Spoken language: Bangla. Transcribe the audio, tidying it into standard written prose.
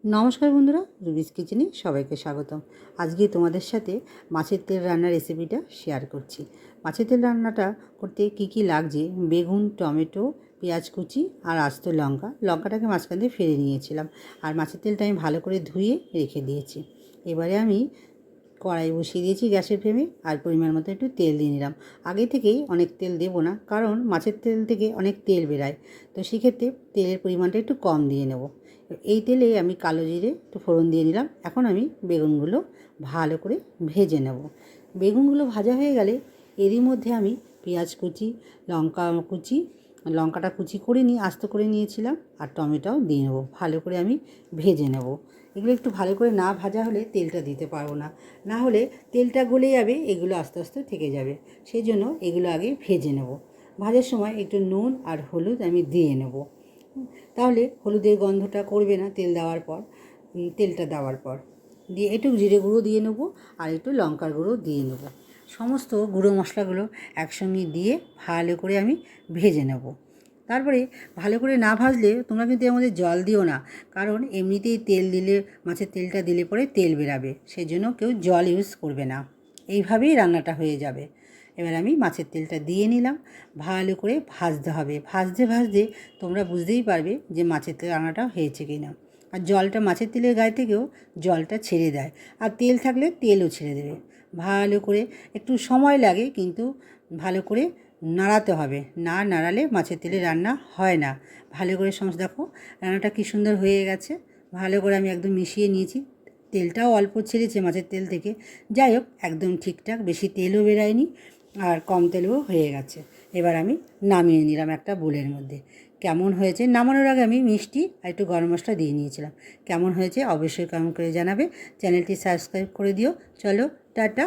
নমস্কার বন্ধুরা, রুবিস কিচেনে সবাইকে স্বাগতম। আজকে তোমাদের সাথে মাছের তেল রান্নার রেসিপিটা শেয়ার করছি। মাছের তেল রান্নাটা করতে কি লাগছে: বেগুন, টমেটো, পেঁয়াজ কুচি আর আস্ত লঙ্কাটাকে মাঝখান দিয়ে ফেলে নিয়েছিলাম। আর মাছের তেলটা আমি ভালো করে ধুয়ে রেখে দিয়েছি। এবারে আমি কড়াই বসিয়ে দিয়েছি গ্যাসের ফ্লেমে, আর পরিমাণ মতো একটু তেল দিয়ে নিলাম। আগে থেকেই অনেক তেল দেবো না, কারণ মাছের তেল থেকে অনেক তেল বেরায়, তো সেক্ষেত্রে তেলের পরিমাণটা একটু কম দিয়ে নেব। এই তেলে আমি কালো জিরে একটু ফোড়ন দিয়ে নিলাম। এখন আমি বেগুনগুলো ভালো করে ভেজে নেব। বেগুনগুলো ভাজা হয়ে গেলে এরই মধ্যে আমি পেঁয়াজ কুচি, লঙ্কাটা কুচি করে নিয়ে আস্ত করে নিয়েছিলাম, আর টমেটোও দিয়ে নেবো। ভালো করে আমি ভেজে নেব। এগুলো একটু ভালো করে না ভাজা হলে তেলটা দিতে পারবো না, না হলে তেলটা গলে যাবে, এগুলো আস্তে আস্তে থেকে যাবে। সেই জন্য এগুলো আগে ভেজে নেব। ভাজার সময় একটু নুন আর হলুদ আমি দিয়ে নেব, তাহলে হলুদের গন্ধটা করবে না তেল দেওয়ার পর। তেলটা দেওয়ার পর দিয়ে একটু জিরে গুঁড়ো দিয়ে নেব, আর একটু লঙ্কার গুঁড়ো দিয়ে নেব। সমস্ত গুঁড়ো মশলাগুলো একসঙ্গে দিয়ে ভালো করে আমি ভেজে নেব। তারপরে ভালো করে না ভাজলে তোমরা কিন্তু এর মধ্যে জল দিও না, কারণ এমনিতেই তেল দিলে, মাছের তেলটা দিলে পরে তেল বেরাবে, সেই জন্য কেউ জল ইউজ করবে না। এইভাবেই রান্নাটা হয়ে যাবে। এবার আমি মাছের তেলটা দিয়ে নিলাম। ভালো করে ভাজতে হবে। ভাজতে ভাজতে তোমরা বুঝতেই পারবে যে মাছের তেল রান্নাটা হয়েছে কি না। আর জলটা মাছের তেলের গায়ে থেকেও জলটা ছেড়ে দেয়, আর তেল থাকলে তেলও ছেড়ে দেবে। ভালো করে একটু সময় লাগে, কিন্তু ভালো করে নাড়াতে হবে। না নাড়ালে মাছের তেলে রান্না হয় না। ভালো করে সমস্ত দেখো রান্নাটা কী সুন্দর হয়ে গেছে। ভালো করে আমি একদম মিশিয়ে নিয়েছি। তেলটাও অল্প ছেড়েছে মাছের তেল থেকে। যাই হোক, একদম ঠিকঠাক, বেশি তেলও বেরায়নি আর কম তেলও হয়ে গেছে। এবার আমি নামিয়ে নিলাম একটা বোলের মধ্যে। কেমন হয়েছে, নামানোর আগে আমি মিষ্টি আর একটু গরম মশলা দিয়ে নিয়েছিলাম। কেমন হয়েছে অবশ্যই কমেন্ট করে জানাবে। চ্যানেলটি সাবস্ক্রাইব করে দিও। চলো, টাটা।